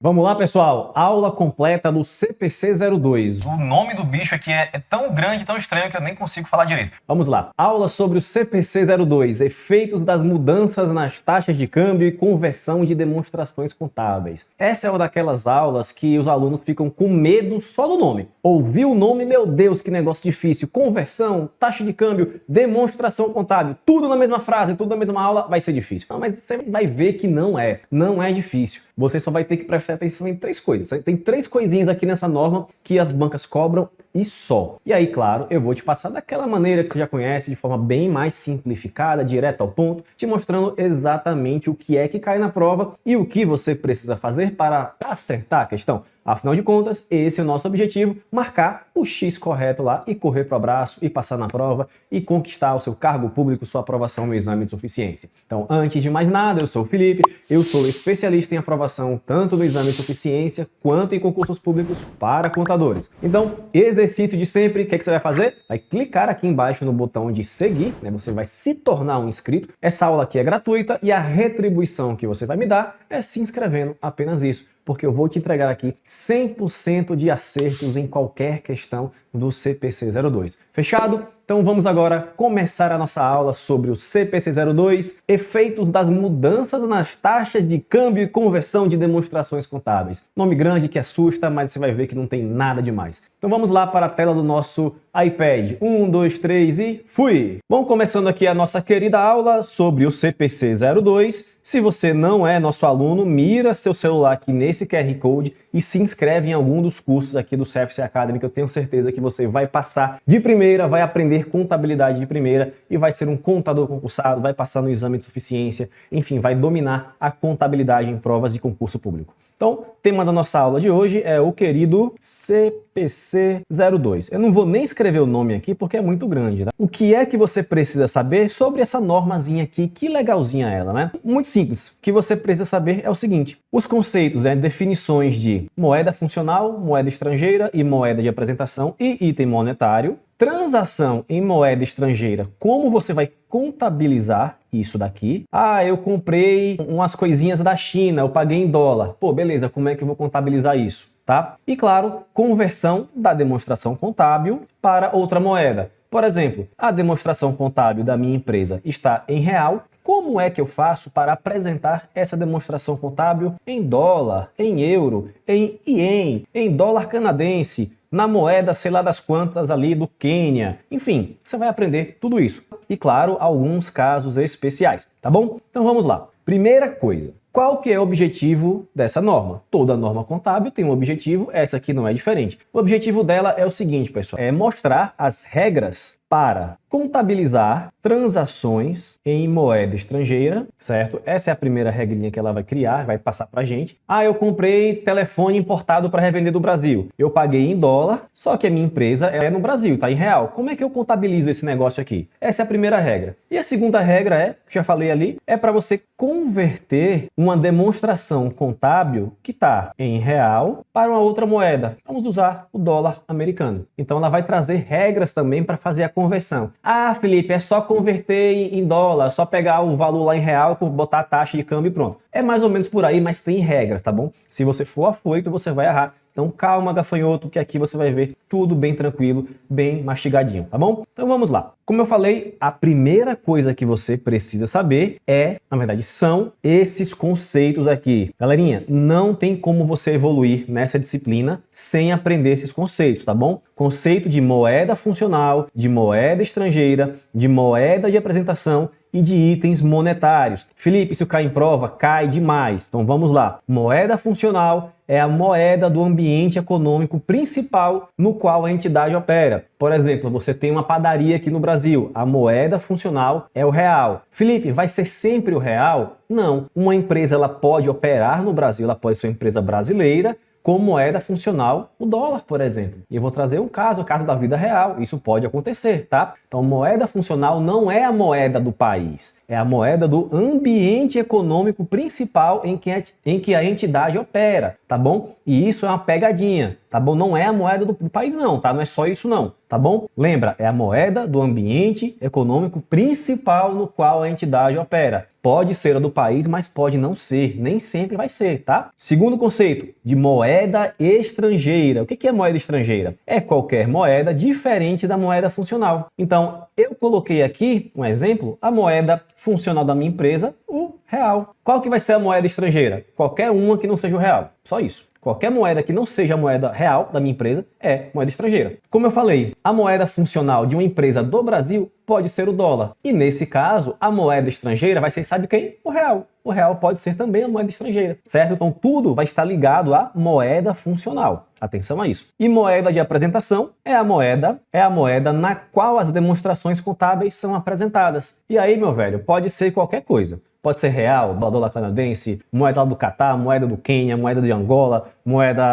Vamos lá, pessoal. Aula completa do CPC 02. O nome do bicho aqui é tão grande, tão estranho que eu nem consigo falar direito. Vamos lá. Aula sobre o CPC 02. Efeitos das mudanças nas taxas de câmbio e conversão de demonstrações contábeis. Essa é uma daquelas aulas que os alunos ficam com medo só do nome. Ouviu o nome, meu Deus, que negócio difícil. Conversão, taxa de câmbio, demonstração contábil. Tudo na mesma frase, tudo na mesma aula, vai ser difícil. Não, mas você vai ver que não é. Não é difícil. Você só vai ter que prestar atenção em três coisas. Tem três coisinhas aqui nessa norma que as bancas cobram e só. E aí, claro, eu vou te passar daquela maneira que você já conhece, de forma bem mais simplificada, direta ao ponto, te mostrando exatamente o que é que cai na prova e o que você precisa fazer para acertar a questão. Afinal de contas, esse é o nosso objetivo, marcar o X correto lá e correr para o abraço e passar na prova e conquistar o seu cargo público, sua aprovação no exame de suficiência. Então, antes de mais nada, eu sou o Felipe, eu sou especialista em aprovação tanto no exame de suficiência quanto em concursos públicos para contadores. Então, exercício de sempre, o que você vai fazer? Vai clicar aqui embaixo no botão de seguir, né? Você vai se tornar um inscrito. Essa aula aqui é gratuita e a retribuição que você vai me dar é se inscrevendo, apenas isso. Porque eu vou te entregar aqui 100% de acertos em qualquer questão do CPC 02. Fechado? Então vamos agora começar a nossa aula sobre o CPC 02, efeitos das mudanças nas taxas de câmbio e conversão de demonstrações contábeis. Nome grande que assusta, mas você vai ver que não tem nada demais. Então vamos lá para a tela do nosso iPad. 1, 2, 3 e fui! Bom, começando aqui a nossa querida aula sobre o CPC 02. Se você não é nosso aluno, mira seu celular aqui nesse QR Code e se inscreve em algum dos cursos aqui do CFC Academy, que eu tenho certeza que você vai passar de primeira, vai aprender contabilidade de primeira e vai ser um contador concursado, vai passar no exame de suficiência, enfim, vai dominar a contabilidade em provas de concurso público. Então, o tema da nossa aula de hoje é o querido CPC 02. Eu não vou nem escrever o nome aqui porque é muito grande, tá? O que é que você precisa saber sobre essa normazinha aqui? Que legalzinha ela, né? Muito simples. O que você precisa saber é o seguinte. Os conceitos, né, definições de moeda funcional, moeda estrangeira e moeda de apresentação e item monetário. Transação em moeda estrangeira, como você vai contabilizar isso daqui? Ah, eu comprei umas coisinhas da China, eu paguei em dólar. Pô, beleza, como é que eu vou contabilizar isso? Tá? E claro, conversão da demonstração contábil para outra moeda. Por exemplo, a demonstração contábil da minha empresa está em real. Como é que eu faço para apresentar essa demonstração contábil em dólar, em euro, em ien, em dólar canadense, na moeda sei lá das quantas ali do Quênia? Enfim, você vai aprender tudo isso. E claro, alguns casos especiais, tá bom? Então vamos lá. Primeira coisa. Qual que é o objetivo dessa norma? Toda norma contábil tem um objetivo, essa aqui não é diferente. O objetivo dela é o seguinte, pessoal, é mostrar as regras para contabilizar transações em moeda estrangeira, certo? Essa é a primeira regrinha que ela vai criar, vai passar pra gente. Ah, eu comprei telefone importado para revender do Brasil. Eu paguei em dólar, só que a minha empresa é no Brasil, tá em real. Como é que eu contabilizo esse negócio aqui? Essa é a primeira regra. E a segunda regra é, que já falei ali, é para você converter uma demonstração contábil que está em real para uma outra moeda. Vamos usar o dólar americano. Então ela vai trazer regras também para fazer a conversão. Ah, Felipe, é só converter em dólar, só pegar o valor lá em real, botar a taxa de câmbio e pronto. É mais ou menos por aí, mas tem regras, tá bom? Se você for afoito, você vai errar. Então calma, gafanhoto, que aqui você vai ver tudo bem tranquilo, bem mastigadinho, tá bom? Então vamos lá. Como eu falei, a primeira coisa que você precisa saber na verdade, são esses conceitos aqui. Galerinha, não tem como você evoluir nessa disciplina sem aprender esses conceitos, tá bom? Conceito de moeda funcional, de moeda estrangeira, de moeda de apresentação e de itens monetários. Felipe, se cai em prova, cai demais. Então vamos lá. Moeda funcional é a moeda do ambiente econômico principal no qual a entidade opera. Por exemplo, você tem uma padaria aqui no Brasil. A moeda funcional é o real. Felipe, vai ser sempre o real? Não. Uma empresa ela pode operar no Brasil, ela pode ser uma empresa brasileira, com moeda funcional, o dólar, por exemplo. E eu vou trazer um caso, o caso da vida real. Isso pode acontecer, tá? Então, moeda funcional não é a moeda do país, é a moeda do ambiente econômico principal em que a entidade opera, tá bom? E isso é uma pegadinha. tá bom? Não é a moeda do país não, tá? Não é só isso não, tá bom? Lembra, é a moeda do ambiente econômico principal no qual a entidade opera. Pode ser a do país, mas pode não ser, nem sempre vai ser, tá? Segundo conceito, de moeda estrangeira. O que é moeda estrangeira? É qualquer moeda diferente da moeda funcional. Então, eu coloquei aqui um exemplo, a moeda funcional da minha empresa, o real. Qual que vai ser a moeda estrangeira? Qualquer uma que não seja o real. Só isso. Qualquer moeda que não seja a moeda real da minha empresa é moeda estrangeira. Como eu falei, a moeda funcional de uma empresa do Brasil pode ser o dólar. E nesse caso, a moeda estrangeira vai ser, sabe quem? O real. O real pode ser também a moeda estrangeira, certo? Então tudo vai estar ligado à moeda funcional. Atenção a isso. E moeda de apresentação é a moeda na qual as demonstrações contábeis são apresentadas. E aí, meu velho, pode ser qualquer coisa. Pode ser real, dólar canadense, moeda do Catar, moeda do Quênia, moeda de Angola,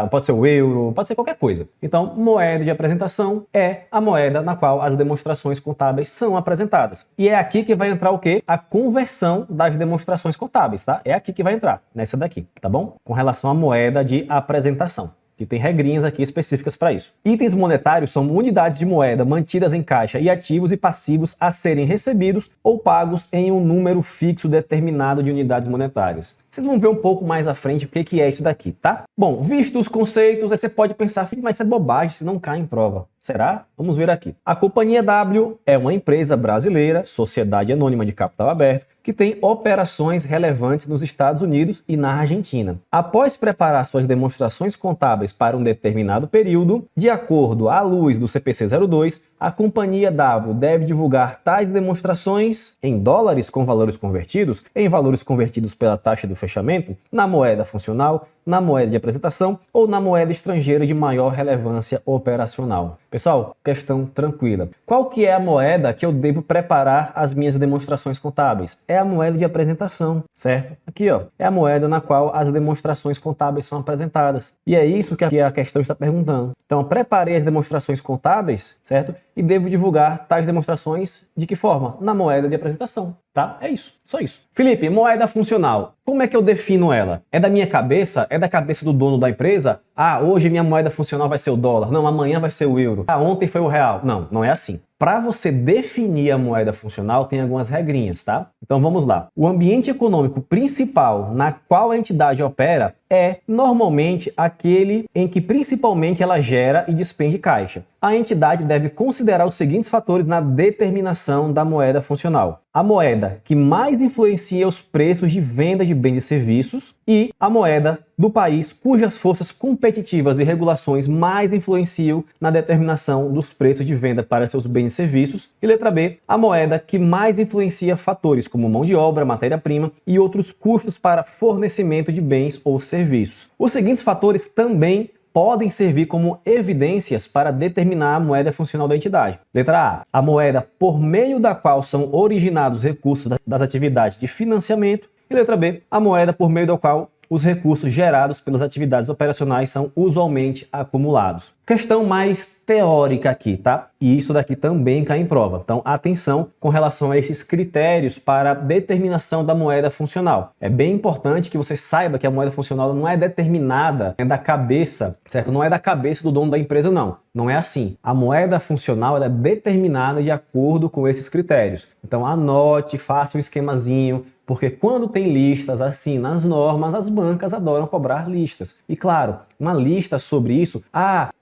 pode ser o euro, pode ser qualquer coisa. Então, moeda de apresentação é a moeda na qual as demonstrações contábeis são apresentadas. E é aqui que vai entrar o quê? A conversão das demonstrações contábeis, tá? É aqui que vai entrar, nessa daqui, tá bom? Com relação à moeda de apresentação, que tem regrinhas aqui específicas para isso. Itens monetários são unidades de moeda mantidas em caixa e ativos e passivos a serem recebidos ou pagos em um número fixo determinado de unidades monetárias. Vocês vão ver um pouco mais à frente o que é isso daqui, tá? Bom, visto os conceitos, aí você pode pensar, mas isso é bobagem, se não cai em prova. Será? Vamos ver aqui. A Companhia W é uma empresa brasileira, sociedade anônima de capital aberto, que tem operações relevantes nos Estados Unidos e na Argentina. Após preparar suas demonstrações contábeis para um determinado período, de acordo à luz do CPC 02, a Companhia W deve divulgar tais demonstrações em dólares com valores convertidos, em valores convertidos pela taxa do fechamento, na moeda funcional, na moeda de apresentação ou na moeda estrangeira de maior relevância operacional. Pessoal, questão tranquila. Qual que é a moeda que eu devo preparar as minhas demonstrações contábeis? É a moeda de apresentação, certo? Aqui, ó, é a moeda na qual as demonstrações contábeis são apresentadas. E é isso que a questão está perguntando. Então, preparei as demonstrações contábeis, certo? E devo divulgar tais demonstrações de que forma? Na moeda de apresentação, tá? É isso, só isso. Felipe, moeda funcional. Como é que eu defino ela? É da minha cabeça? É da cabeça do dono da empresa? Ah, hoje minha moeda funcional vai ser o dólar. Não, amanhã vai ser o euro. Ah, ontem foi o real. Não, não é assim. Para você definir a moeda funcional, tem algumas regrinhas, tá? Então vamos lá. O ambiente econômico principal na qual a entidade opera é normalmente aquele em que principalmente ela gera e despende caixa. A entidade deve considerar os seguintes fatores na determinação da moeda funcional: a moeda que mais influencia os preços de venda de bens e serviços e a moeda do país cujas forças competitivas e regulações mais influenciam na determinação dos preços de venda para seus bens e serviços. E letra B, a moeda que mais influencia fatores como mão de obra, matéria-prima e outros custos para fornecimento de bens ou serviços. Os seguintes fatores também podem servir como evidências para determinar a moeda funcional da entidade. Letra A, a moeda por meio da qual são originados os recursos das atividades de financiamento. E letra B, a moeda por meio da qual os recursos gerados pelas atividades operacionais são usualmente acumulados. Questão mais teórica aqui, tá? E isso daqui também cai em prova. Então, atenção com relação a esses critérios para a determinação da moeda funcional. É bem importante que você saiba que a moeda funcional não é determinada da cabeça, certo? Não é da cabeça do dono da empresa, não. Não é assim. A moeda funcional ela é determinada de acordo com esses critérios. Então, anote, faça um esquemazinho, porque quando tem listas assim nas normas, as bancas adoram cobrar listas. E claro, uma lista sobre isso,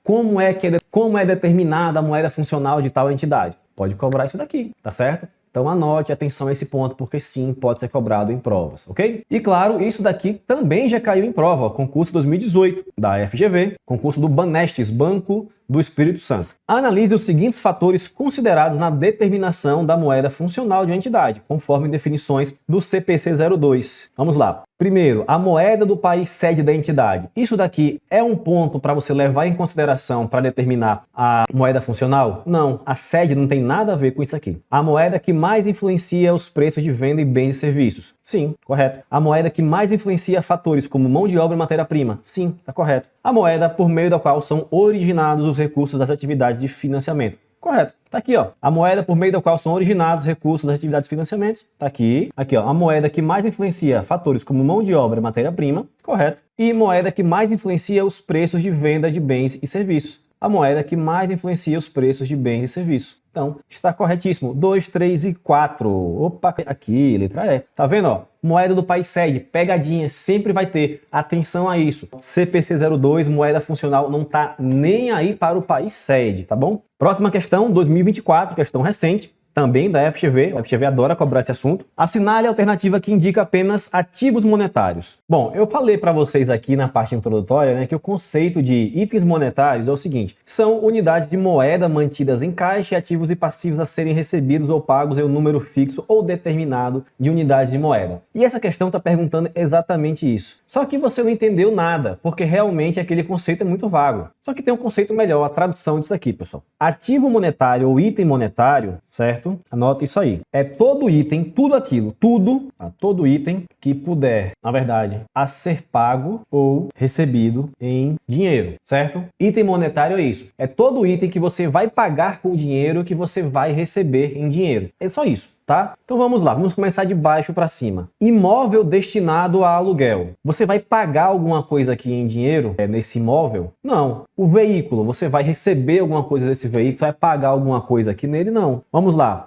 como é determinada a moeda funcional de tal entidade? Pode cobrar isso daqui, tá certo? Então anote, atenção a esse ponto, porque sim, pode ser cobrado em provas, ok? E claro, isso daqui também já caiu em prova, concurso 2018 da FGV, concurso do Banestes, Banco do Espírito Santo. Analise os seguintes fatores considerados na determinação da moeda funcional de uma entidade, conforme definições do CPC 02. Vamos lá. Primeiro, a moeda do país sede da entidade. Isso daqui é um ponto para você levar em consideração para determinar a moeda funcional? Não, a sede não tem nada a ver com isso aqui. A moeda que mais influencia os preços de venda e bens e serviços? Sim, correto. A moeda que mais influencia fatores como mão de obra e matéria-prima? Sim, está correto. A moeda por meio da qual são originados os recursos das atividades de financiamento. Correto. Tá aqui, ó. A moeda por meio da qual são originados recursos das atividades de financiamento. Tá aqui. Aqui, ó. A moeda que mais influencia fatores como mão de obra e matéria-prima. Correto. E moeda que mais influencia os preços de venda de bens e serviços. A moeda que mais influencia os preços de bens e serviços. Então, está corretíssimo. 2, 3 e 4. Opa, aqui, letra E. Tá vendo, ó? Moeda do país sede, pegadinha, sempre vai ter. Atenção a isso. CPC02, moeda funcional, não tá nem aí para o país sede, tá bom? Próxima questão, 2024, questão recente. Também da FGV, a FGV adora cobrar esse assunto. Assinale a alternativa que indica apenas ativos monetários. Bom, eu falei para vocês aqui na parte introdutória, né, que o conceito de itens monetários é o seguinte: são unidades de moeda mantidas em caixa e ativos e passivos a serem recebidos ou pagos em um número fixo ou determinado de unidades de moeda. E essa questão está perguntando exatamente isso. Só que você não entendeu nada, porque realmente aquele conceito é muito vago. Só que tem um conceito melhor, a tradução disso aqui, pessoal. Ativo monetário ou item monetário, certo? Anota isso aí. É todo item, tudo aquilo, tudo, tá? Todo item que puder, na verdade, a ser pago ou recebido em dinheiro, certo? Item monetário é isso. É todo item que você vai pagar com o dinheiro que você vai receber em dinheiro. É só isso. Tá? Então vamos lá, vamos começar de baixo para cima. Imóvel destinado a aluguel. Você vai pagar alguma coisa aqui em dinheiro nesse imóvel? Não. O veículo, você vai receber alguma coisa desse veículo? Você vai pagar alguma coisa aqui nele? Não. Vamos lá.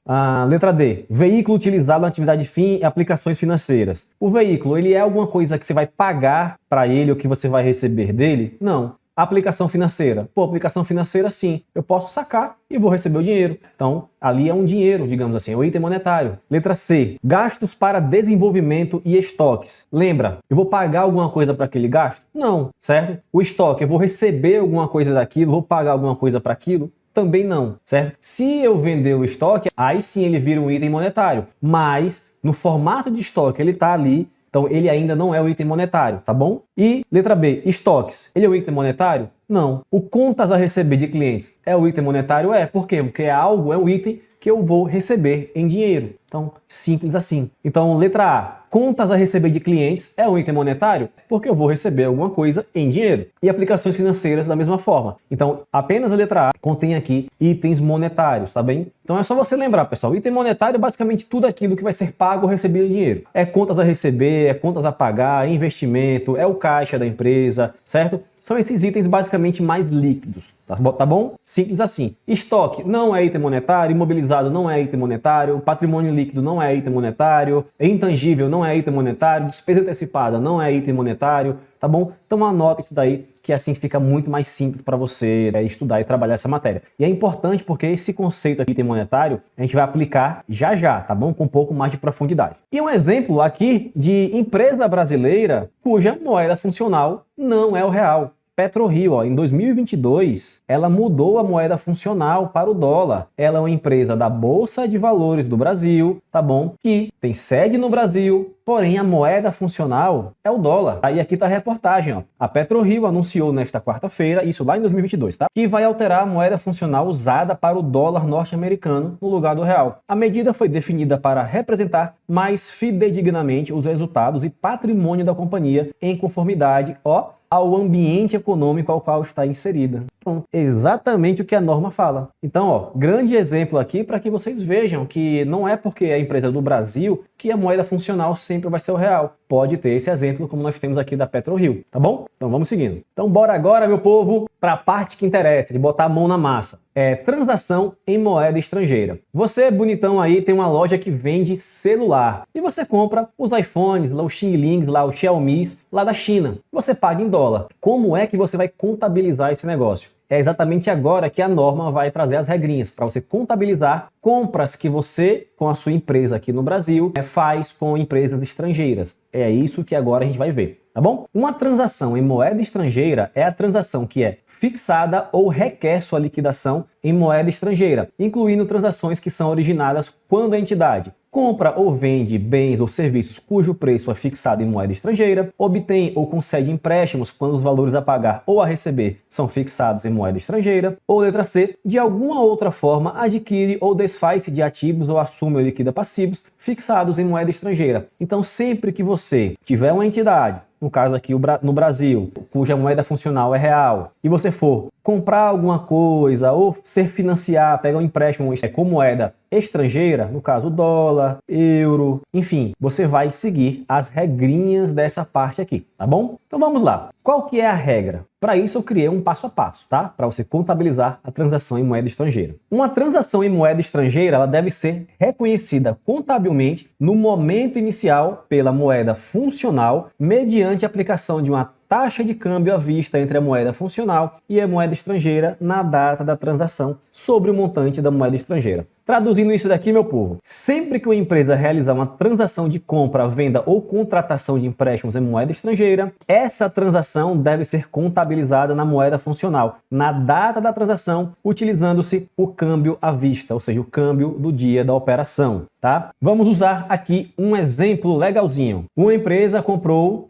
Letra D. Veículo utilizado na atividade fim e aplicações financeiras. O veículo, ele é alguma coisa que você vai pagar para ele ou que você vai receber dele? Não. Aplicação financeira. Pô, aplicação financeira sim, eu posso sacar e vou receber o dinheiro. Então, ali é um dinheiro, digamos assim, é um item monetário. Letra C. Gastos para desenvolvimento e estoques. Lembra, eu vou pagar alguma coisa para aquele gasto? Não, certo? O estoque, eu vou receber alguma coisa daquilo, vou pagar alguma coisa para aquilo? Também não, certo? Se eu vender o estoque, aí sim ele vira um item monetário, mas no formato de estoque ele está ali. Então, ele ainda não é o item monetário, tá bom? E letra B, estoques. Ele é o item monetário? Não. O contas a receber de clientes é o item monetário? É. Por quê? Porque é um item que eu vou receber em dinheiro. Então, simples assim. Então, letra A, contas a receber de clientes é um item monetário? Porque eu vou receber alguma coisa em dinheiro. E aplicações financeiras da mesma forma. Então, apenas a letra A contém aqui itens monetários, tá bem? Então é só você lembrar, pessoal. Item monetário é basicamente tudo aquilo que vai ser pago ou recebido em dinheiro. É contas a receber, é contas a pagar, é investimento, é o caixa da empresa, certo? São esses itens basicamente mais líquidos, tá bom? Simples assim. Estoque não é item monetário, imobilizado não é item monetário, patrimônio líquido não é item monetário, intangível não é item monetário, despesa antecipada não é item monetário, tá bom? Então anota isso daí, que assim fica muito mais simples para você estudar e trabalhar essa matéria. E é importante porque esse conceito aqui de item monetário a gente vai aplicar já, tá bom? Com um pouco mais de profundidade. E um exemplo aqui de empresa brasileira cuja moeda funcional não é o real. PetroRio, ó, em 2022, ela mudou a moeda funcional para o dólar. Ela é uma empresa da Bolsa de Valores do Brasil, tá bom? Que tem sede no Brasil, porém a moeda funcional é o dólar. Aí aqui tá a reportagem, ó. A PetroRio anunciou nesta quarta-feira, isso lá em 2022, tá? Que vai alterar a moeda funcional usada para o dólar norte-americano no lugar do real. A medida foi definida para representar mais fidedignamente os resultados e patrimônio da companhia em conformidade, ó, ao ambiente econômico ao qual está inserida. Então, exatamente o que a norma fala. Então, ó, grande exemplo aqui para que vocês vejam que não é porque é a empresa do Brasil que a moeda funcional sempre vai ser o real. Pode ter esse exemplo como nós temos aqui da PetroRio, tá bom? Então vamos seguindo. Então bora agora, meu povo, para a parte que interessa, de botar a mão na massa. É transação em moeda estrangeira. Você, bonitão aí, tem uma loja que vende celular e você compra os iPhones, lá, os Xing Lings, lá, os Xiaomis, lá da China. Você paga em dólar. Como é que você vai contabilizar esse negócio? É exatamente agora que a norma vai trazer as regrinhas para você contabilizar compras que você, com a sua empresa aqui no Brasil, faz com empresas estrangeiras. É isso que agora a gente vai ver, tá bom? Uma transação em moeda estrangeira é a transação que é fixada ou requer sua liquidação em moeda estrangeira, incluindo transações que são originadas quando a entidade compra ou vende bens ou serviços cujo preço é fixado em moeda estrangeira, obtém ou concede empréstimos quando os valores a pagar ou a receber são fixados em moeda estrangeira, ou letra C, de alguma outra forma adquire ou desfaz-se de ativos ou assume ou liquida passivos fixados em moeda estrangeira. Então, sempre que você tiver uma entidade no caso aqui no Brasil, cuja moeda funcional é real, e você for comprar alguma coisa ou ser financiar, pegar um empréstimo com moeda estrangeira, no caso dólar, euro, enfim, você vai seguir as regrinhas dessa parte aqui, tá bom? Então vamos lá. Qual que é a regra? Para isso eu criei um passo a passo, tá? Para você contabilizar a transação em moeda estrangeira. Uma transação em moeda estrangeira, ela deve ser reconhecida contabilmente no momento inicial pela moeda funcional, mediante a aplicação de uma taxa de câmbio à vista entre a moeda funcional e a moeda estrangeira na data da transação sobre o montante da moeda estrangeira. Traduzindo isso daqui, meu povo, sempre que uma empresa realizar uma transação de compra, venda ou contratação de empréstimos em moeda estrangeira, essa transação deve ser contabilizada na moeda funcional, na data da transação, utilizando-se o câmbio à vista, ou seja, o câmbio do dia da operação, tá? Vamos usar aqui um exemplo legalzinho. Uma empresa comprou,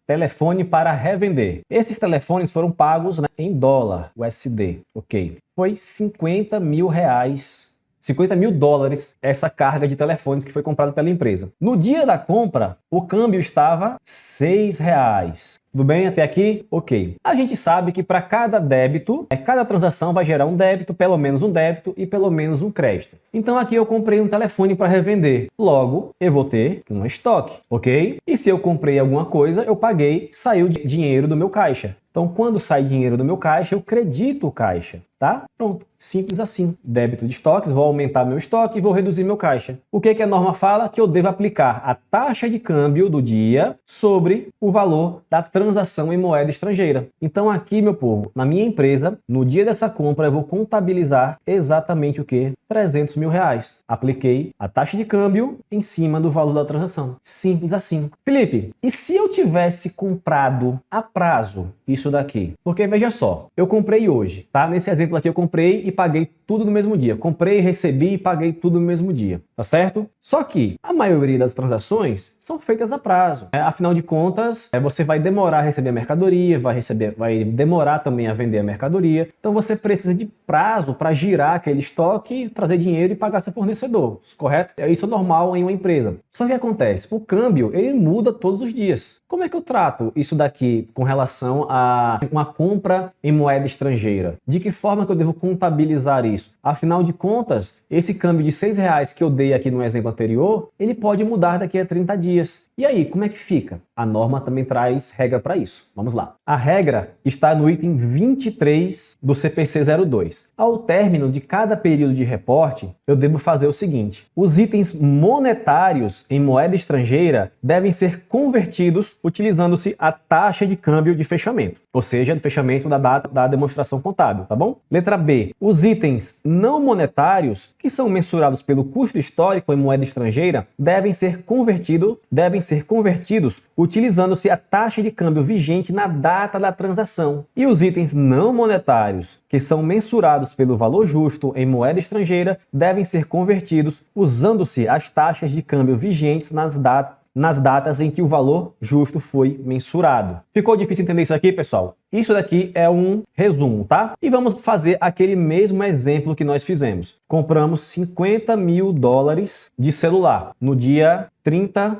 telefone para revender. Esses telefones foram pagos, né, em dólar, USD, ok? Foi 50 mil reais. 50 mil dólares essa carga de telefones que foi comprada pela empresa. No dia da compra, o câmbio estava R$6. Tudo bem até aqui? Ok. A gente sabe que para cada débito, cada transação vai gerar um débito, pelo menos um débito e pelo menos um crédito. Então aqui eu comprei um telefone para revender. Logo, eu vou ter um estoque, ok? E se eu comprei alguma coisa, eu paguei, saiu dinheiro do meu caixa. Então, quando sai dinheiro do meu caixa, eu credito o caixa, tá? Pronto, simples assim. Débito de estoques, vou aumentar meu estoque e vou reduzir meu caixa. O que a norma fala? Que eu devo aplicar a taxa de câmbio do dia sobre o valor da transação em moeda estrangeira. Então aqui, meu povo, na minha empresa, no dia dessa compra, eu vou contabilizar exatamente o que? 300 mil reais. Apliquei a taxa de câmbio em cima do valor da transação. Simples assim. Felipe, e se eu tivesse comprado a prazo isso daqui? Porque veja só, eu comprei hoje, tá? Nesse exemplo aqui eu comprei e paguei tudo no mesmo dia. Comprei, recebi e paguei tudo no mesmo dia, tá certo? Só que a maioria das transações são feitas a prazo. Afinal de contas, você vai demorar a receber a mercadoria, vai demorar também a vender a mercadoria. Então você precisa de prazo para girar aquele estoque, trazer dinheiro e pagar seu fornecedor, correto? Isso é normal em uma empresa. Só que acontece, o câmbio ele muda todos os dias. Como é que eu trato isso daqui com relação a uma compra em moeda estrangeira? De que forma que eu devo contabilizar isso? Afinal de contas, esse câmbio de R$6 que eu dei aqui no exemplo anterior, ele pode mudar daqui a 30 dias. E aí, como é que fica? A norma também traz regra para isso. Vamos lá. A regra está no item 23 do CPC 02. Ao término de cada período de reporte, eu devo fazer o seguinte: os itens monetários em moeda estrangeira devem ser convertidos utilizando-se a taxa de câmbio de fechamento, ou seja, de fechamento da data da demonstração contábil, tá bom? Letra B. Os itens não monetários, que são mensurados pelo custo histórico em moeda estrangeira, devem ser convertidos utilizando-se a taxa de câmbio vigente na data da transação. E os itens não monetários, que são mensurados pelo valor justo em moeda estrangeira, devem ser convertidos usando-se as taxas de câmbio vigentes nas datas em que o valor justo foi mensurado. Ficou difícil entender isso aqui, pessoal? Isso daqui é um resumo, tá? E vamos fazer aquele mesmo exemplo que nós fizemos. Compramos 50 mil dólares de celular no dia 30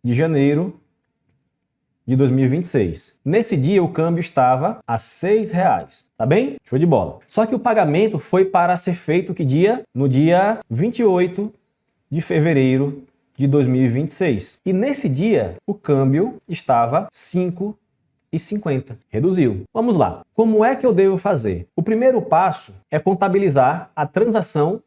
de janeiro de 2026. Nesse dia o câmbio estava a R$6, tá bem? Show de bola. Só que o pagamento foi para ser feito que dia? No dia 28 de fevereiro de 2026. E nesse dia o câmbio estava 5,50. Reduziu. Vamos lá. Como é que eu devo fazer? O primeiro passo é contabilizar a transação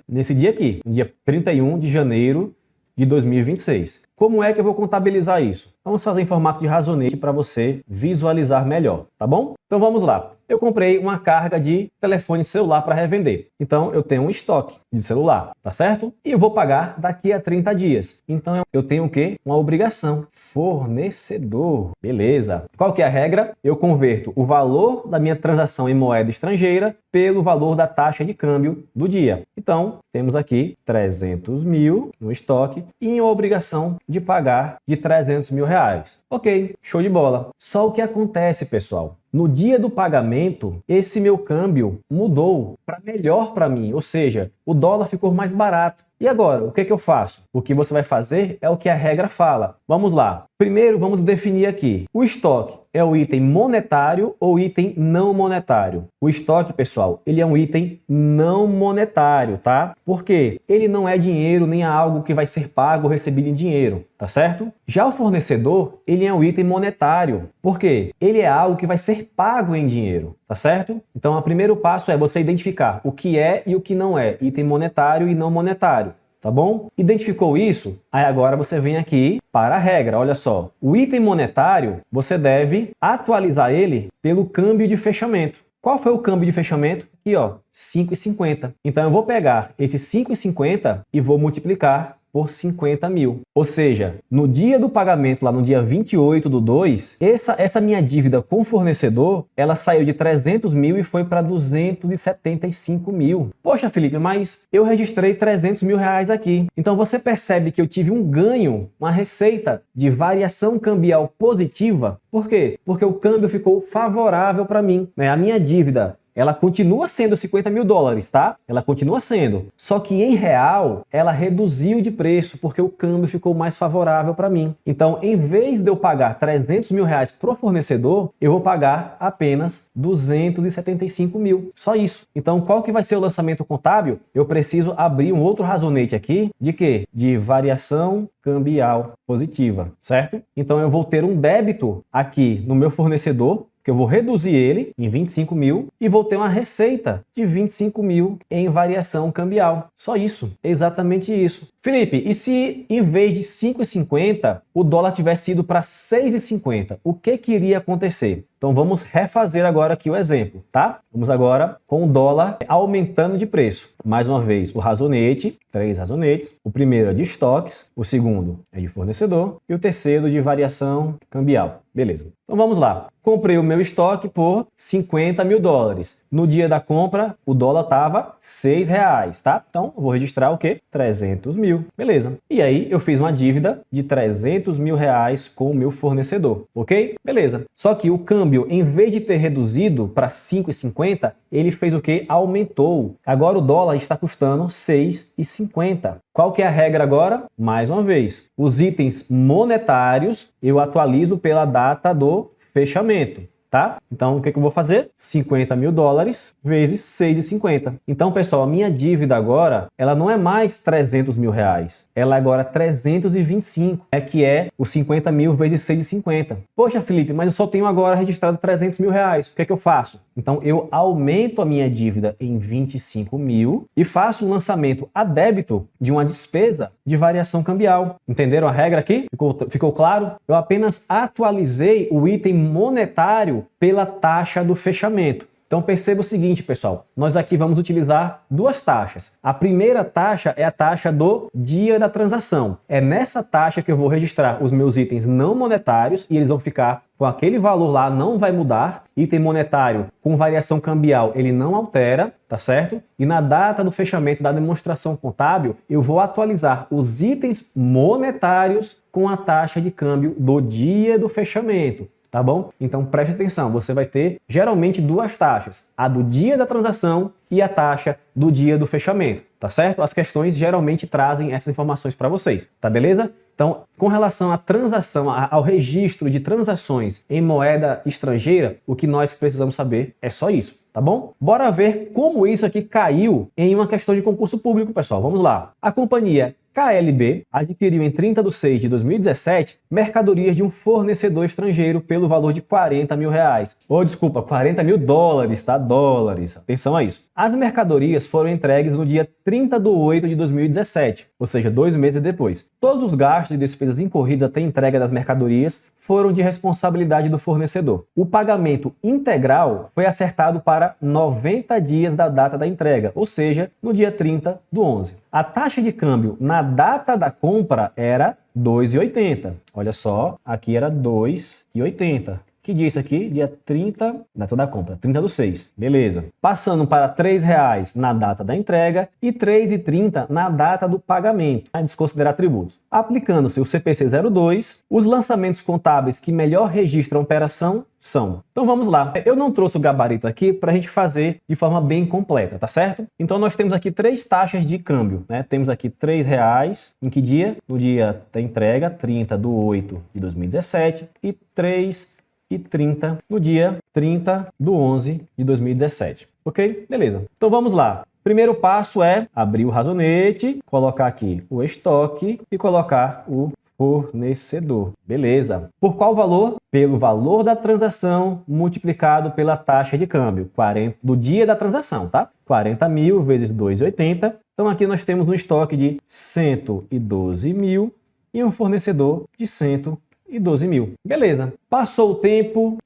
nesse dia aqui, no dia 31 de janeiro de 2026. Como é que eu vou contabilizar isso? Vamos fazer em formato de razonete para você visualizar melhor, tá bom? Então vamos lá. Eu comprei uma carga de telefone celular para revender. Então eu tenho um estoque de celular, tá certo? E eu vou pagar daqui a 30 dias. Então eu tenho o quê? Uma obrigação. Fornecedor. Beleza. Qual que é a regra? Eu converto o valor da minha transação em moeda estrangeira pelo valor da taxa de câmbio do dia. Então temos aqui 300 mil no estoque e uma obrigação de pagar de 300 mil reais. Ok, show de bola. Só o que acontece, pessoal? No dia do pagamento, esse meu câmbio mudou para melhor para mim, ou seja, o dólar ficou mais barato. E agora, o que eu faço? O que você vai fazer é o que a regra fala. Vamos lá. Primeiro, vamos definir aqui. O estoque é o item monetário ou item não monetário? O estoque, pessoal, ele é um item não monetário, tá? Por quê? Ele não é dinheiro nem algo que vai ser pago ou recebido em dinheiro, tá certo? Já o fornecedor, ele é um item monetário. Por quê? Ele é algo que vai ser pago em dinheiro, tá certo? Então, o primeiro passo é você identificar o que é e o que não é item monetário e não monetário. Tá bom? Identificou isso? Aí agora você vem aqui para a regra, olha só. O item monetário, você deve atualizar ele pelo câmbio de fechamento. Qual foi o câmbio de fechamento? Aqui, ó, 5,50. Então eu vou pegar esse 5,50 e vou multiplicar por 50 mil. Ou seja, no dia do pagamento, lá no dia 28/2, essa minha dívida com o fornecedor, ela saiu de 300 mil e foi para 275 mil. Poxa, Felipe, mas eu registrei 300 mil reais aqui. Então você percebe que eu tive um ganho, uma receita de variação cambial positiva. Por quê? Porque o câmbio ficou favorável para mim, né? A minha dívida, ela continua sendo 50 mil dólares, tá? Ela continua sendo. Só que em real, ela reduziu de preço porque o câmbio ficou mais favorável para mim. Então, em vez de eu pagar 300 mil reais pro fornecedor, eu vou pagar apenas 275 mil. Só isso. Então, qual que vai ser o lançamento contábil? Eu preciso abrir um outro razonete aqui de quê? De variação cambial positiva, certo? Então, eu vou ter um débito aqui no meu fornecedor, que eu vou reduzir ele em 25 mil e vou ter uma receita de 25 mil em variação cambial. Só isso, exatamente isso. Felipe, e se em vez de 5,50 o dólar tivesse ido para 6,50, o que iria acontecer? Então vamos refazer agora aqui o exemplo, tá? Vamos agora com o dólar aumentando de preço. Mais uma vez, o razonete, 3 razonetes. O primeiro é de estoques, o segundo é de fornecedor e o terceiro de variação cambial. Beleza. Então vamos lá. Comprei o meu estoque por 50 mil dólares. No dia da compra, o dólar estava R$6, tá? Então, eu vou registrar o quê? 300 mil. Beleza. E aí, eu fiz uma dívida de 300 mil reais com o meu fornecedor, ok? Beleza. Só que o câmbio, em vez de ter reduzido para 5,50, ele fez o quê? Aumentou. Agora o dólar está custando 6,50. Qual que é a regra agora? Mais uma vez, os itens monetários eu atualizo pela data do fechamento, tá? Então, o que eu vou fazer? 50 mil dólares vezes 6,50. Então, pessoal, a minha dívida agora, ela não é mais 300 mil reais. Ela é agora 325, que é os 50 mil vezes 6,50. Poxa, Felipe, mas eu só tenho agora registrado 300 mil reais. O que eu faço? Então, eu aumento a minha dívida em 25 mil e faço um lançamento a débito de uma despesa de variação cambial. Entenderam a regra aqui? Ficou claro? Eu apenas atualizei o item monetário pela taxa do fechamento. Então perceba o seguinte, pessoal, nós aqui vamos utilizar duas taxas. A primeira taxa é a taxa do dia da transação. É nessa taxa que eu vou registrar os meus itens não monetários e eles vão ficar com aquele valor lá, não vai mudar. Item monetário com variação cambial, ele não altera, tá certo? E na data do fechamento da demonstração contábil, eu vou atualizar os itens monetários com a taxa de câmbio do dia do fechamento. Tá bom? Então preste atenção, você vai ter geralmente duas taxas, a do dia da transação e a taxa do dia do fechamento, tá certo? As questões geralmente trazem essas informações para vocês, tá beleza? Então, com relação à transação, ao registro de transações em moeda estrangeira, o que nós precisamos saber é só isso, tá bom? Bora ver como isso aqui caiu em uma questão de concurso público, pessoal. Vamos lá. A companhia KLB adquiriu em 30/6/2017 mercadorias de um fornecedor estrangeiro pelo valor de 40 mil reais. Ou desculpa, 40 mil dólares, tá? Dólares. Atenção a isso. As mercadorias foram entregues no dia 30/8/2017, ou seja, 2 meses depois. Todos os gastos e despesas incorridos até a entrega das mercadorias foram de responsabilidade do fornecedor. O pagamento integral foi acertado para 90 dias da data da entrega, ou seja, no dia 30/11. A taxa de câmbio na data da compra era 2,80. Olha só, aqui era 2,80. Que dia é isso aqui? Dia 30, data da compra, 30/6. Beleza. Passando para R$ 3,00 na data da entrega e R$ 3,30 na data do pagamento, a desconsiderar tributos. Aplicando-se o CPC 02, os lançamentos contábeis que melhor registram a operação são. Então vamos lá. Eu não trouxe o gabarito aqui para a gente fazer de forma bem completa, tá certo? Então nós temos aqui 3 taxas de câmbio, né? Temos aqui R$ 3,00 em que dia? No dia da entrega, 30/8/2017 e R$ 3,30 no dia 30/11/2017. Ok? Beleza. Então vamos lá. Primeiro passo é abrir o razonete, colocar aqui o estoque e colocar o fornecedor. Beleza. Por qual valor? Pelo valor da transação multiplicado pela taxa de câmbio, 40 do dia da transação, tá? 40.000 vezes 2,80. Então aqui nós temos um estoque de 112.000 e um fornecedor de 112.000. Beleza. Passou o tempo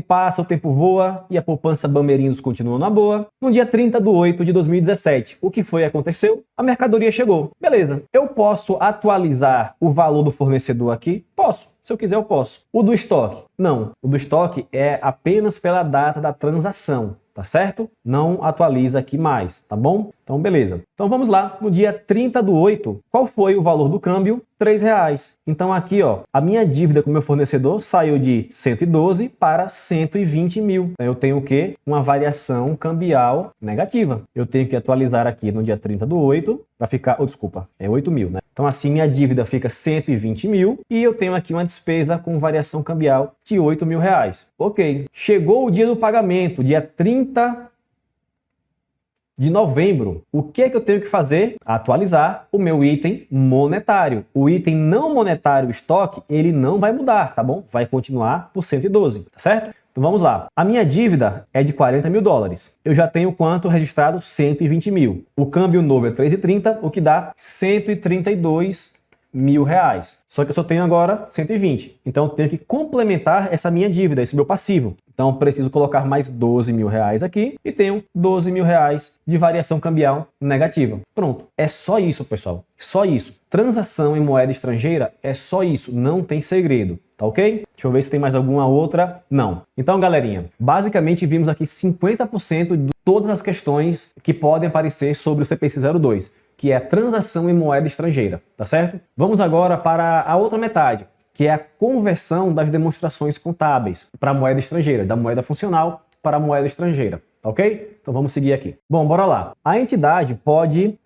passa, o tempo voa e a poupança Bamerindos continua na boa. No dia 30/8/2017, o que foi que aconteceu? A mercadoria chegou. Beleza. Eu posso atualizar o valor do fornecedor aqui? Posso. Se eu quiser, eu posso. O do estoque? Não. O do estoque é apenas pela data da transação. Tá certo? Não atualiza aqui mais, tá bom? Então, beleza. Então, vamos lá. No dia 30/8, qual foi o valor do câmbio? R$ 3,00. Então, aqui, ó, a minha dívida com o meu fornecedor saiu de 112 para 120.000. Então, eu tenho o quê? Uma variação cambial negativa. Eu tenho que atualizar aqui no dia 30/8 para ficar... desculpa, é 8.000, né? Então, assim, minha dívida fica 120.000 e eu tenho aqui uma despesa com variação cambial de R$ 8.000. Ok. Chegou o dia do pagamento, dia 30 de novembro. O que é que eu tenho que fazer? Atualizar o meu item monetário. O item não monetário, o estoque, ele não vai mudar, tá bom? Vai continuar por 112, tá certo? Então vamos lá. A minha dívida é de $40.000. Eu já tenho quanto registrado? 120.000. O câmbio novo é 3,30, o que dá R$ 132.000. Só que eu só tenho agora 120. Então eu tenho que complementar essa minha dívida, esse meu passivo. Então preciso colocar mais R$ 12.000 aqui e tenho R$ 12.000 de variação cambial negativa. Pronto. É só isso, pessoal. Só isso. Transação em moeda estrangeira é só isso. Não tem segredo. Tá ok? Deixa eu ver se tem mais alguma outra. Não. Então, galerinha, basicamente vimos aqui 50% de todas as questões que podem aparecer sobre o CPC 02, que é a transação em moeda estrangeira, tá certo? Vamos agora para a outra metade, que é a conversão das demonstrações contábeis para a moeda estrangeira, da moeda funcional para a moeda estrangeira, tá ok? Então vamos seguir aqui. Bom, bora lá. A entidade pode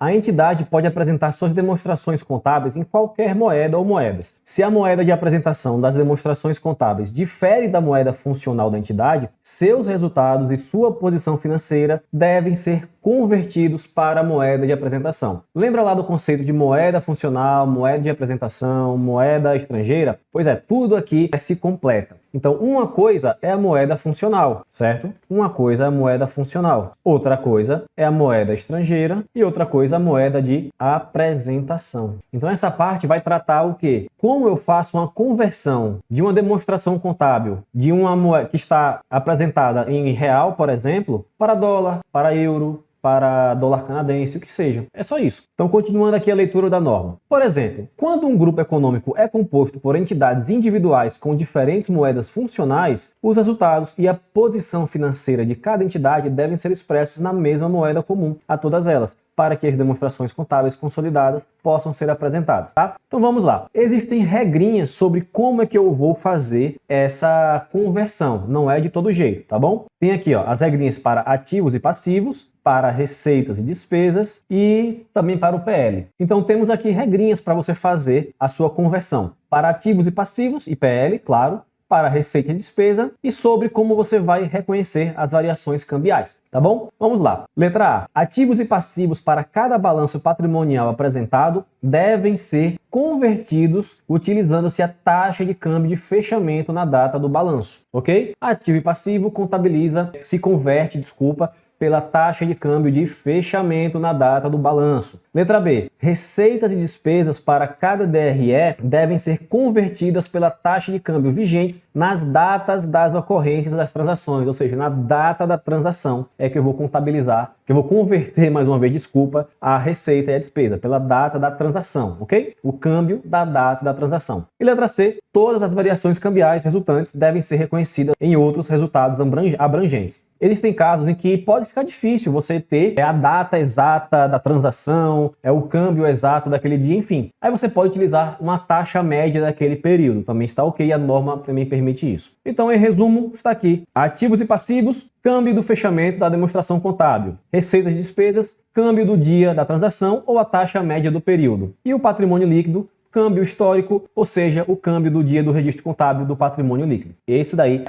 apresentar suas demonstrações contábeis em qualquer moeda ou moedas. Se a moeda de apresentação das demonstrações contábeis difere da moeda funcional da entidade, seus resultados e sua posição financeira devem ser convertidos para a moeda de apresentação. Lembra lá do conceito de moeda funcional, moeda de apresentação, moeda estrangeira? Pois é, tudo aqui se completa. Então, uma coisa é a moeda funcional, certo? Uma coisa é a moeda funcional. Outra coisa é a moeda estrangeira e outra coisa a moeda de apresentação. Então, essa parte vai tratar o quê? Como eu faço uma conversão de uma demonstração contábil de uma moeda que está apresentada em real, por exemplo, para dólar, para euro, para dólar canadense, o que seja. É só isso. Então, continuando aqui a leitura da norma. Por exemplo, quando um grupo econômico é composto por entidades individuais com diferentes moedas funcionais, os resultados e a posição financeira de cada entidade devem ser expressos na mesma moeda comum a todas elas, para que as demonstrações contábeis consolidadas possam ser apresentadas, tá? Então vamos lá. Existem regrinhas sobre como é que eu vou fazer essa conversão. Não é de todo jeito, tá bom? Tem aqui, ó, as regrinhas para ativos e passivos, para receitas e despesas e também para o PL. Então temos aqui regrinhas para você fazer a sua conversão. Para ativos e passivos, IPL, claro, para receita e despesa e sobre como você vai reconhecer as variações cambiais, tá bom? Vamos lá. Letra A. Ativos e passivos para cada balanço patrimonial apresentado devem ser convertidos utilizando-se a taxa de câmbio de fechamento na data do balanço, ok? Ativo e passivo se converte, pela taxa de câmbio de fechamento na data do balanço. Letra B. Receitas e despesas para cada DRE devem ser convertidas pela taxa de câmbio vigentes nas datas das ocorrências das transações, ou seja, na data da transação é que eu vou contabilizar Que eu vou converter, mais uma vez, desculpa, a receita e a despesa pela data da transação, ok? O câmbio da data da transação. E letra C, todas as variações cambiais resultantes devem ser reconhecidas em outros resultados abrangentes. Existem casos em que pode ficar difícil você ter a data exata da transação, o câmbio exato daquele dia, enfim. Aí você pode utilizar uma taxa média daquele período, também está ok, a norma também permite isso. Então, em resumo, está aqui: ativos e passivos, câmbio do fechamento da demonstração contábil, receitas e despesas, câmbio do dia da transação ou a taxa média do período. E o patrimônio líquido, câmbio histórico, ou seja, o câmbio do dia do registro contábil do patrimônio líquido.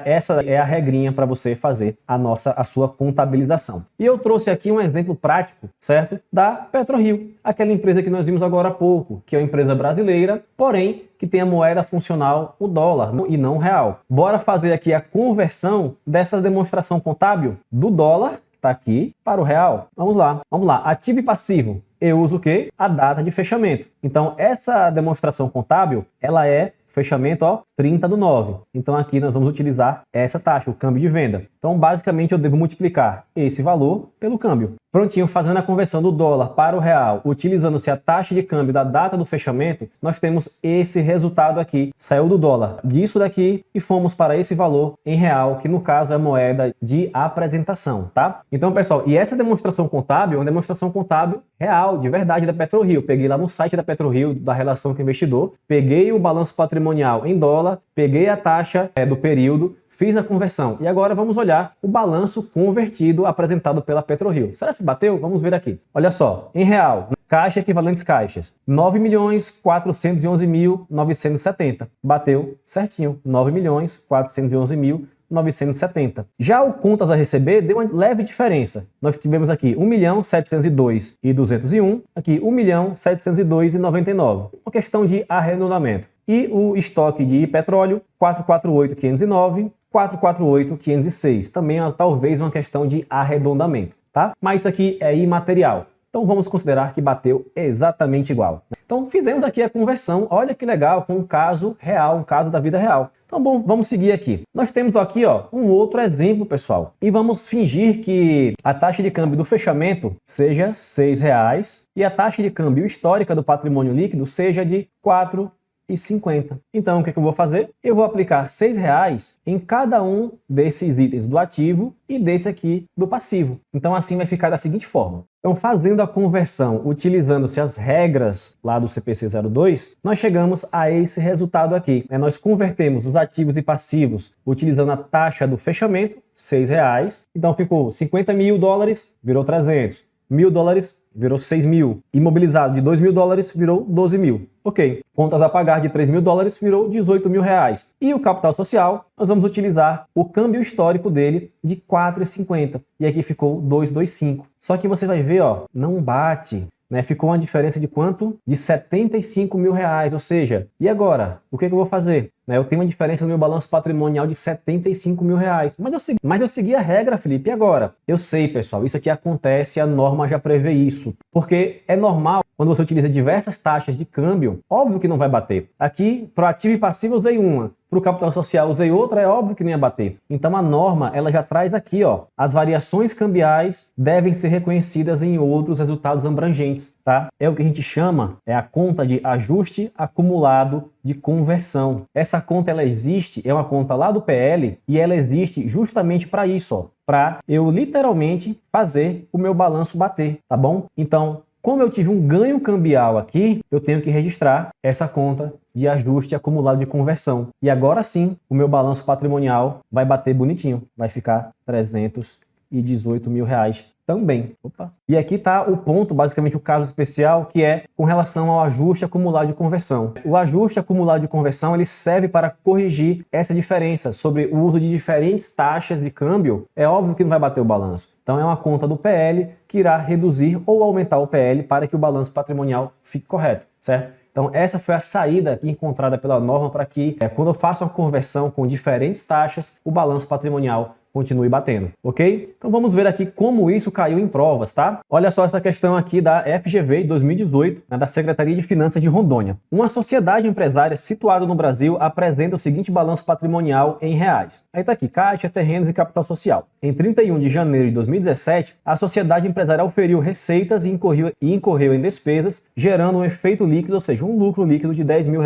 Essa é a regrinha para você fazer a sua contabilização. E eu trouxe aqui um exemplo prático, certo? Da PetroRio, aquela empresa que nós vimos agora há pouco, que é uma empresa brasileira, porém que tem a moeda funcional, o dólar, e não o real. Bora fazer aqui a conversão dessa demonstração contábil do dólar, que está aqui, para o real. Vamos lá. Ativo e passivo. Eu uso o quê? A data de fechamento. Então, essa demonstração contábil, ela é fechamento, ó, 30/9. Então, aqui nós vamos utilizar essa taxa, o câmbio de venda. Então, basicamente, eu devo multiplicar esse valor pelo câmbio. Prontinho, fazendo a conversão do dólar para o real, utilizando-se a taxa de câmbio da data do fechamento, nós temos esse resultado aqui. Saiu do dólar disso daqui e fomos para esse valor em real, que no caso é a moeda de apresentação, tá? Então, pessoal, e essa demonstração contábil é uma demonstração contábil real, de verdade, da PetroRio. Peguei lá no site da PetroRio, da relação com o investidor, peguei o balanço patrimonial em dólar, peguei a taxa do período, fiz a conversão. E agora vamos olhar o balanço convertido apresentado pela PetroRio. Será que bateu? Vamos ver aqui. Olha só, em real, caixa equivalentes caixas, 9.411.970. Bateu certinho, 9.411.970. Já o contas a receber deu uma leve diferença. Nós tivemos aqui 1.702.201, aqui 1.702.099. Uma questão de arredondamento. E o estoque de petróleo, 448.509, 448.506. Também talvez uma questão de arredondamento, tá? Mas isso aqui é imaterial. Então vamos considerar que bateu exatamente igual. Então fizemos aqui a conversão, olha que legal, com um caso real, um caso da vida real. Então bom, vamos seguir aqui. Nós temos aqui um outro exemplo, pessoal. E vamos fingir que a taxa de câmbio do fechamento seja R$ 6,00 e a taxa de câmbio histórica do patrimônio líquido seja de R$ 4,50. Então, o que eu vou fazer? Eu vou aplicar R$ 6,00 em cada um desses itens do ativo e desse aqui do passivo. Então, assim vai ficar da seguinte forma. Então, fazendo a conversão, utilizando-se as regras lá do CPC 02, nós chegamos a esse resultado aqui. Nós convertemos os ativos e passivos utilizando a taxa do fechamento, R$ 6,00. Então, ficou $50.000, virou 300. $1.000 virou 6.000. Imobilizado de $2.000 virou 12.000. Ok. Contas a pagar de $3.000 virou R$18.000. E o capital social, nós vamos utilizar o câmbio histórico dele de 4,50. E aqui ficou 225. Só que você vai ver, não bate. Ficou uma diferença de quanto? De R$75.000, ou seja, e agora? O que eu vou fazer? Eu tenho uma diferença no meu balanço patrimonial de R$75.000, mas eu segui a regra, Felipe, e agora? Eu sei, pessoal, isso aqui acontece, a norma já prevê isso, porque é normal, quando você utiliza diversas taxas de câmbio, óbvio que não vai bater. Aqui, para o ativo e passivo eu usei uma, para o capital social usei outra, é óbvio que não ia bater. Então a norma, ela já traz aqui, as variações cambiais devem ser reconhecidas em outros resultados abrangentes, tá? É o que a gente chama, é a conta de ajuste acumulado de conversão. Essa conta, ela existe, é uma conta lá do PL, e ela existe justamente para isso, para eu literalmente fazer o meu balanço bater, tá bom? Então, como eu tive um ganho cambial aqui, eu tenho que registrar essa conta de ajuste acumulado de conversão. E agora sim, o meu balanço patrimonial vai bater bonitinho. Vai ficar R$318.000 também. Opa. E aqui está o ponto, basicamente o caso especial, que é com relação ao ajuste acumulado de conversão. O ajuste acumulado de conversão, ele serve para corrigir essa diferença sobre o uso de diferentes taxas de câmbio. É óbvio que não vai bater o balanço. Então é uma conta do PL que irá reduzir ou aumentar o PL para que o balanço patrimonial fique correto, certo? Então essa foi a saída encontrada pela norma para que, quando eu faço uma conversão com diferentes taxas, o balanço patrimonial continue batendo, ok? Então vamos ver aqui como isso caiu em provas, tá? Olha só essa questão aqui da FGV 2018, né, da Secretaria de Finanças de Rondônia. Uma sociedade empresária situada no Brasil apresenta o seguinte balanço patrimonial em reais. Aí tá aqui, caixa, terrenos e capital social. Em 31 de janeiro de 2017, a sociedade empresarial oferiu receitas e incorreu em despesas, gerando um efeito líquido, ou seja, um lucro líquido de R$10 mil,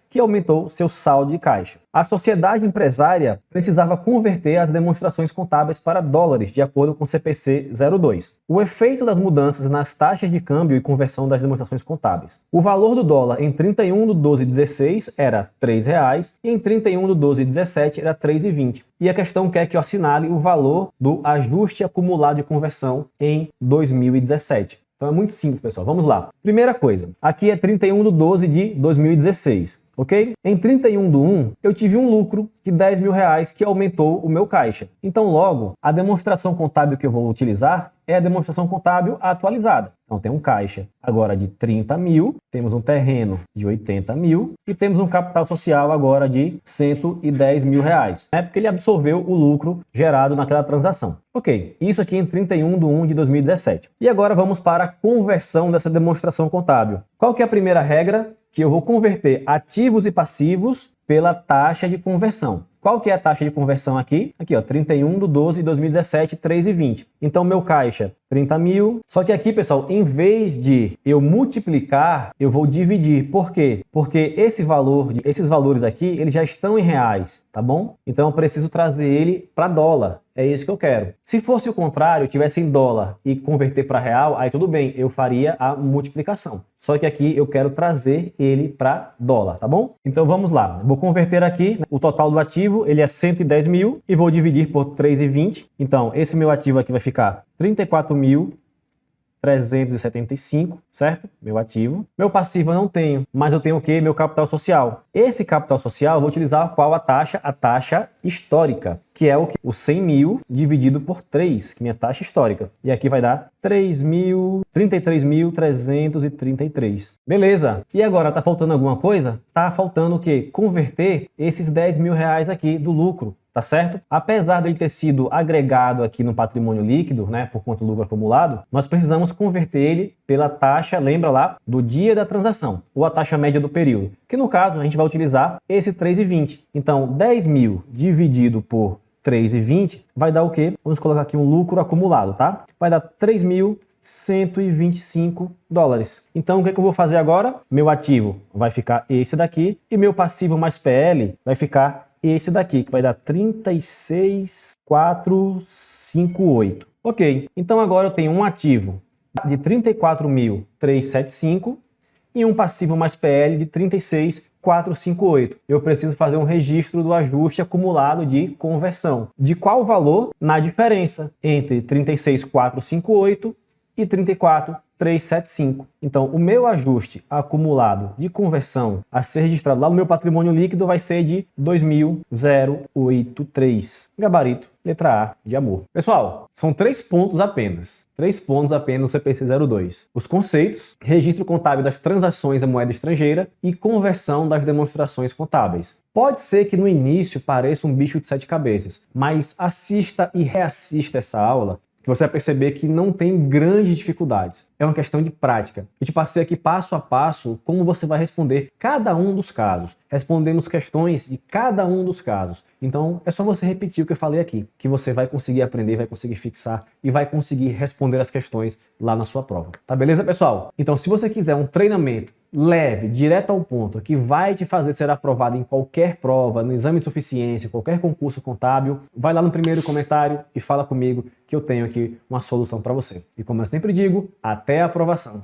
que aumentou seu saldo de caixa. A sociedade empresária precisava converter as demonstrações contábeis para dólares, de acordo com o CPC 02. O efeito das mudanças nas taxas de câmbio e conversão das demonstrações contábeis. O valor do dólar em 31 de 12 de 16 era R$ 3,00 e em 31 de 12 de 17 era R$ 3,20. E a questão quer que eu assinale o valor do ajuste acumulado de conversão em 2017. Então é muito simples, pessoal. Vamos lá. Primeira coisa, aqui é 31 de 12 de 2016, ok? Em 31 de 1, eu tive um lucro de R$10 mil que aumentou o meu caixa. Então, logo, a demonstração contábil que eu vou utilizar é a demonstração contábil atualizada. Então, tem um caixa agora de 30 mil, temos um terreno de 80 mil e temos um capital social agora de 110 mil reais. É porque ele absorveu o lucro gerado naquela transação. Ok, isso aqui em 31 de 1 de 2017. E agora vamos para a conversão dessa demonstração contábil. Qual que é a primeira regra? Que eu vou converter ativos e passivos pela taxa de conversão. Qual que é a taxa de conversão aqui? Aqui, ó, 31 de 12 de 2017, 3,20. Então, meu caixa, 30 mil. Só que aqui, pessoal, em vez de eu multiplicar, eu vou dividir. Por quê? Porque esses valores aqui, eles já estão em reais, tá bom? Então, eu preciso trazer ele para dólar. É isso que eu quero. Se fosse o contrário, eu tivesse em dólar e converter para real, aí tudo bem, eu faria a multiplicação. Só que aqui eu quero trazer ele para dólar, tá bom? Então vamos lá. Vou converter aqui, o total do ativo, ele é 110 mil e vou dividir por 3,20. Então esse meu ativo aqui vai ficar 34.375, certo? Meu ativo. Meu passivo eu não tenho, mas eu tenho o quê? Meu capital social. Esse capital social eu vou utilizar qual a taxa? A taxa histórica, que é o quê? O 100 mil dividido por 3, que é minha taxa histórica. E aqui vai dar 33.333. Beleza. E agora, tá faltando alguma coisa? Tá faltando o quê? Converter esses 10 mil reais aqui do lucro. Tá certo? Apesar dele ter sido agregado aqui no patrimônio líquido, né, por conta do lucro acumulado, nós precisamos converter ele pela taxa, lembra lá, do dia da transação, ou a taxa média do período, que no caso a gente vai utilizar esse 3,20. Então, 10 mil dividido por 3,20 vai dar o quê? Vamos colocar aqui um lucro acumulado, tá? Vai dar 3.125 dólares. Então, o que é que eu vou fazer agora? Meu ativo vai ficar esse daqui e meu passivo mais PL vai ficar esse daqui, que vai dar 36.458. Ok, então agora eu tenho um ativo de 34.375 e um passivo mais PL de 36.458. Eu preciso fazer um registro do ajuste acumulado de conversão. De qual valor? Na diferença entre 36.458 e 34.375. Então, o meu ajuste acumulado de conversão a ser registrado lá no meu patrimônio líquido vai ser de 2.083. Gabarito, letra A de amor. Pessoal, são 3 pontos apenas. 3 pontos apenas no CPC 02. Os conceitos, registro contábil das transações em moeda estrangeira e conversão das demonstrações contábeis. Pode ser que no início pareça um bicho de 7 cabeças, mas assista e reassista essa aula, que você vai perceber que não tem grandes dificuldades. É uma questão de prática. Eu te passei aqui passo a passo como você vai responder cada um dos casos. Respondemos questões de cada um dos casos. Então, é só você repetir o que eu falei aqui, que você vai conseguir aprender, vai conseguir fixar e vai conseguir responder as questões lá na sua prova. Tá beleza, pessoal? Então, se você quiser um treinamento leve, direto ao ponto, que vai te fazer ser aprovado em qualquer prova, no exame de suficiência, qualquer concurso contábil, vai lá no primeiro comentário e fala comigo que eu tenho aqui uma solução para você. E como eu sempre digo, até a aprovação.